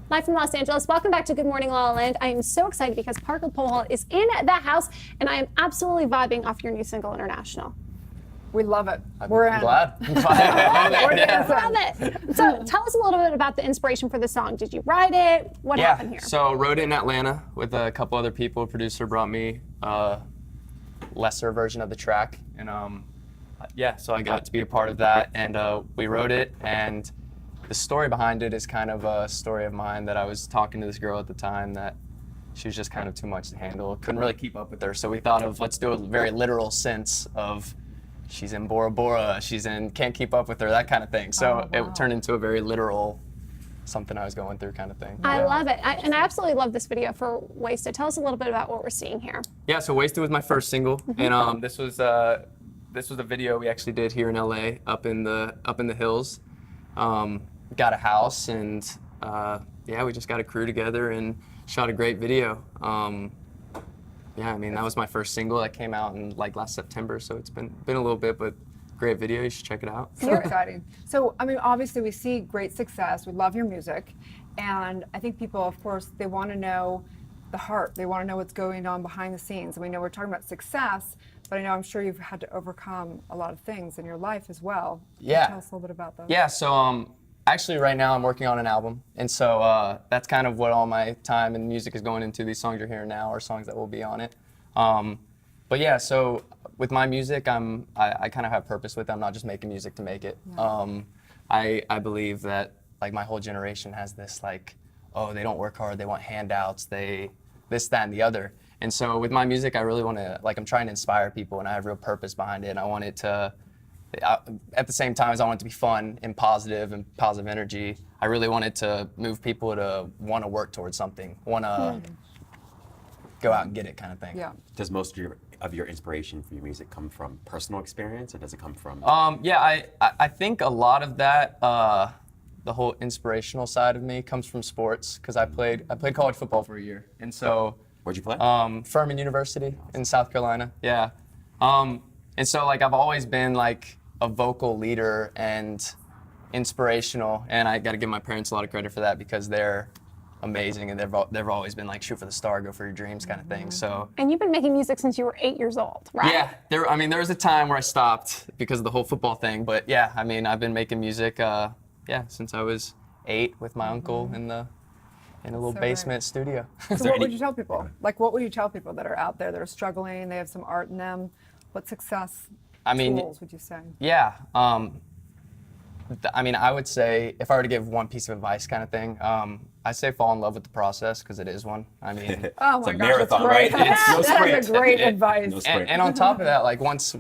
Live from Los Angeles. Welcome back to Good Morning La La Land. I am so excited because Parker Polhill is in the house, and I am absolutely vibing off your new single, International. We love it. We're glad. Love it. So tell us a little bit about the inspiration for the song. Did you write it? What happened here? So wrote it in Atlanta with a couple other people. A producer brought me a lesser version of the track, and so I got to be a part of that, and we wrote it. And the story behind it is kind of a story of mine that I was talking to this girl at the time that she was just kind of too much to handle. Couldn't really keep up with her, so we thought of let's do a very literal sense of she's in Bora Bora, she's in can't keep up with her, that kind of thing. So it turned into a very literal something I was going through kind of thing. I love it. And I absolutely love this video for Wasted. Tell us a little bit about what we're seeing here. Yeah, so Wasted was my first single, and this was a video we actually did here in LA, up in the hills. Got a house, and we just got a crew together and shot a great video. That was my first single that came out in like last September, so it's been a little bit, but great video. You should check it out. So exciting. So, I mean, obviously we see great success. We love your music. And I think people, of course, they want to know the heart. They want to know what's going on behind the scenes. And we know we're talking about success, but I know I'm sure you've had to overcome a lot of things in your life as well. Yeah. Tell us a little bit about those. Yeah, so actually right now I'm working on an album. And so that's kind of what all my time and music is going into. These songs you're hearing now are songs that will be on it. So with my music, I kind of have purpose with it. I'm not just making music to make it. Yeah. I believe that like my whole generation has this like, oh, they don't work hard, they want handouts, they this, that, and the other. And so with my music, I really want to, like, I'm trying to inspire people, and I have real purpose behind it. And I want it to, at the same time as I want it to be fun and positive energy, I really want it to move people to want to work towards something, want to go out and get it kind of thing. Yeah. Does most of your inspiration for your music come from personal experience, or does it come from? I think a lot of that, the whole inspirational side of me comes from sports, because I played college football for a year, and so. Where'd you play? Furman University in South Carolina. Yeah. And so like I've always been like a vocal leader and inspirational, and I got to give my parents a lot of credit for that because they're amazing, and they've always been like shoot for the star, go for your dreams kind of thing. So. And you've been making music since you were 8 years old, right? Yeah. There was a time where I stopped because of the whole football thing, but yeah, I mean I've been making music since I was 8 with my uncle in a little basement studio. So what would you tell people? Like, what would you tell people that are out there that are struggling, they have some art in them? What success tools would you say? Yeah. I would say, if I were to give one piece of advice kind of thing, I'd say fall in love with the process, because it is one. I mean, oh it's my a gosh, marathon, that's great. right? It's no sprint. That's a great advice. No sprint. And on top of that, like once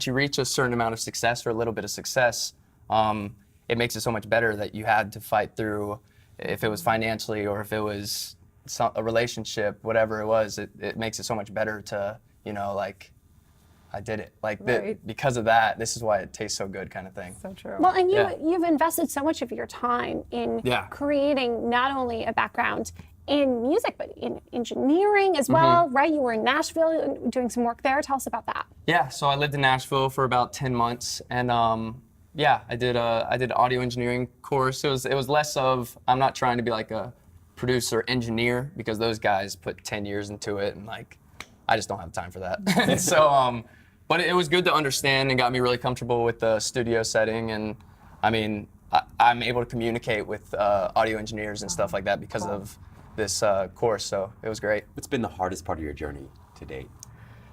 you reach a certain amount of success or a little bit of success, it makes it so much better that you had to fight through. If it was financially or if it was a right. Whatever it was, it makes it so much better to, like, I did it. Like, because of that, this is why it tastes so good kind of thing. So true. Well, and you've invested so much of your time in creating not only a background in music, but in engineering as well, right? You were in Nashville doing some work there. Tell us about that. Yeah, so I lived in Nashville for about 10 months, and I did an audio engineering course. It was less of, I'm not trying to be like a producer engineer, because those guys put 10 years into it, and like I just don't have time for that. So but it was good to understand and got me really comfortable with the studio setting, and I mean I'm able to communicate with audio engineers and stuff like that because of this course, so it was great. What's been the hardest part of your journey to date?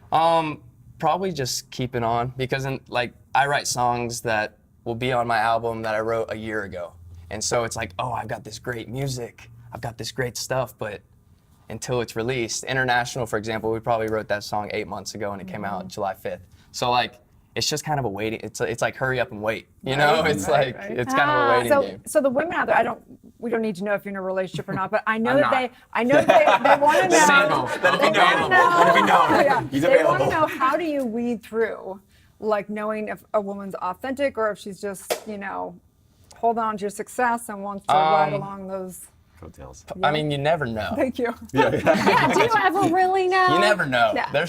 Probably just keeping on, because I write songs that will be on my album that I wrote a year ago. And so it's like, oh, I've got this great music, I've got this great stuff, but until it's released, International, for example, we probably wrote that song 8 months ago and it came out July 5th. So like, it's just kind of a waiting, it's like hurry up and wait, you know? It's kind of a waiting game. So the women out there, we don't need to know if you're in a relationship or not, but I know that they want to know. Single. Let it be known. He's They want available. to know, how do you weed through, like, knowing if a woman's authentic or if she's just, hold on to your success and wants to ride along those coattails. I mean, you never know. Thank you. Yeah, do you ever really know? You never know. Yeah.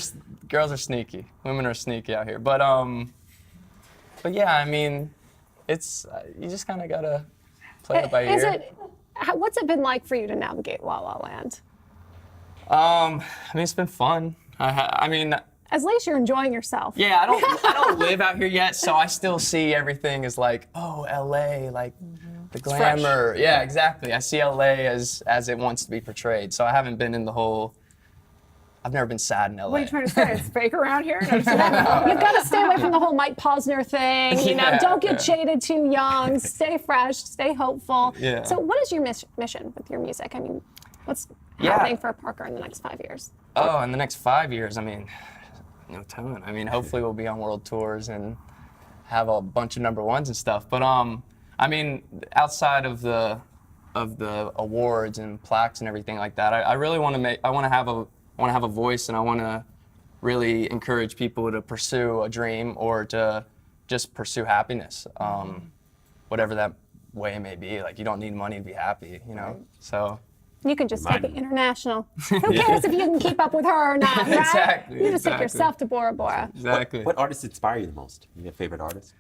Girls are sneaky. Women are sneaky out here. But yeah, I mean, it's you just kind of gotta play it by ear. what's it been like for you to navigate La La Land? I mean, it's been fun. I mean, At least you're enjoying yourself. yeah, I don't live out here yet, so I still see everything as like, oh, LA, like the glamour. Yeah, exactly. I see LA as it wants to be portrayed. So I haven't been in the whole. I've never been sad in LA. What are you trying to say? It's fake around here? No, You've got to stay away from the whole Mike Posner thing. You know, Yeah, don't get jaded too young. Stay fresh. Stay hopeful. Yeah. So, what is your mission with your music? I mean, what's Yeah. happening for Parker in the next 5 years? Oh, in the next 5 years, I mean, no telling. I mean, hopefully we'll be on world tours and have a bunch of #1s and stuff. But I mean, outside of the awards and plaques and everything like that, I really want to have a voice, and I want to really encourage people to pursue a dream or to just pursue happiness, whatever that way may be. Like, you don't need money to be happy, you know. So. You can just take it international. Who cares if you can keep up with her or not, right? Exactly, You just take exactly. yourself to Bora Bora. Exactly. What artists inspire you the most? You have a favorite artist?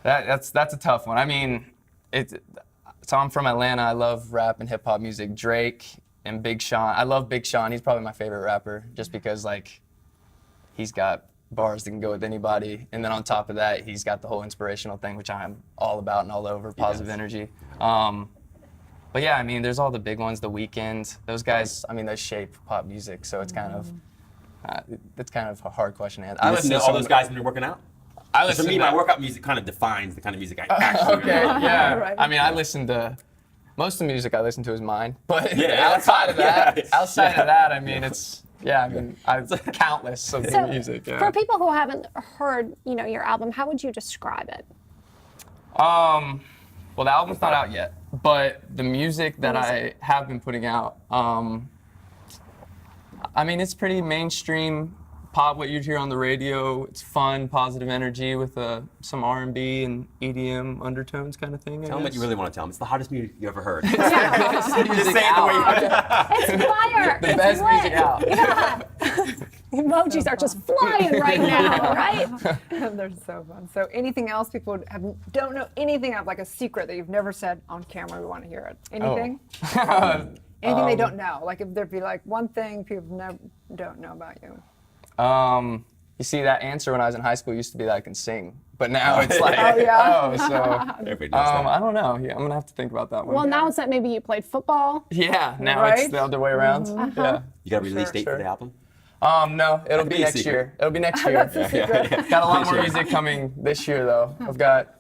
That's a tough one. I mean, so I'm from Atlanta. I love rap and hip hop music. Drake and Big Sean. I love Big Sean. He's probably my favorite rapper, just because like he's got bars that can go with anybody, and then on top of that, he's got the whole inspirational thing, which I'm all about and all over. Positive energy. But yeah, I mean, there's all the big ones. The Weeknd. Those guys. I mean, they shape pop music. So it's kind of it's kind of a hard question to answer. I listen to all those guys when you're working out? I listen For me, to my workout music kind of defines the kind of music I actually Okay, really yeah. Right. I mean, I listen to most of the music I listen to is mine, but Yeah, outside of that, yeah. I mean, it's I mean, I've countless of So, music. Yeah. for people who haven't heard, your album, how would you describe it? Well, the album's not out yet, but the music that I have been putting out, I mean, it's pretty mainstream pop, what you'd hear on the radio. It's fun, positive energy with some R&B and EDM undertones kind of thing. Tell them what you really want to tell them. It's the hottest music you ever heard. Just Just say it the way you It's fire. The It's best lit. music out. Yeah. Emojis are just flying right now, right? They're so fun. So anything else people don't know anything of, like a secret that you've never said on camera? We want to hear it. Anything? Anything they don't know? Like, if there'd be like one thing people don't know about you. You see, that answer when I was in high school used to be that I can sing, but now it's like, so Everybody knows that. I don't know. Yeah, I'm gonna have to think about that one. Well, now it's that maybe you played football. Yeah, now Right? it's the other way around. Yeah. You got a release date sure. for the album? No, it'll be be a next secret. year. It'll be next year. That's a secret. Got a lot more music coming this year, though. I've got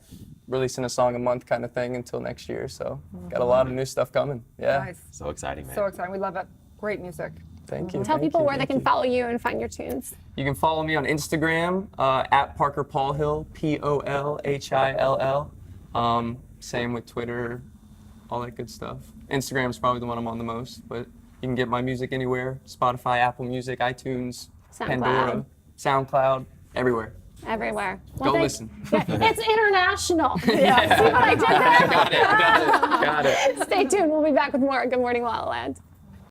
releasing a song a month kind of thing until next year, so got a lot of new stuff coming. Yeah. Nice. So exciting, man. So exciting. We love it. Great music. Thank you. Tell thank people you, where they thank can you. follow you and find your tunes. You can follow me on Instagram at Parker Polhill, Polhill. Same with Twitter, all that good stuff. Instagram's probably the one I'm on the most, but you can get my music anywhere: Spotify, Apple Music, iTunes, SoundCloud. Pandora, SoundCloud, everywhere. Everywhere. Go listen. Yeah, it's international. Yeah. See what I did there? Got it. Stay tuned. We'll be back with more Good Morning La La Land.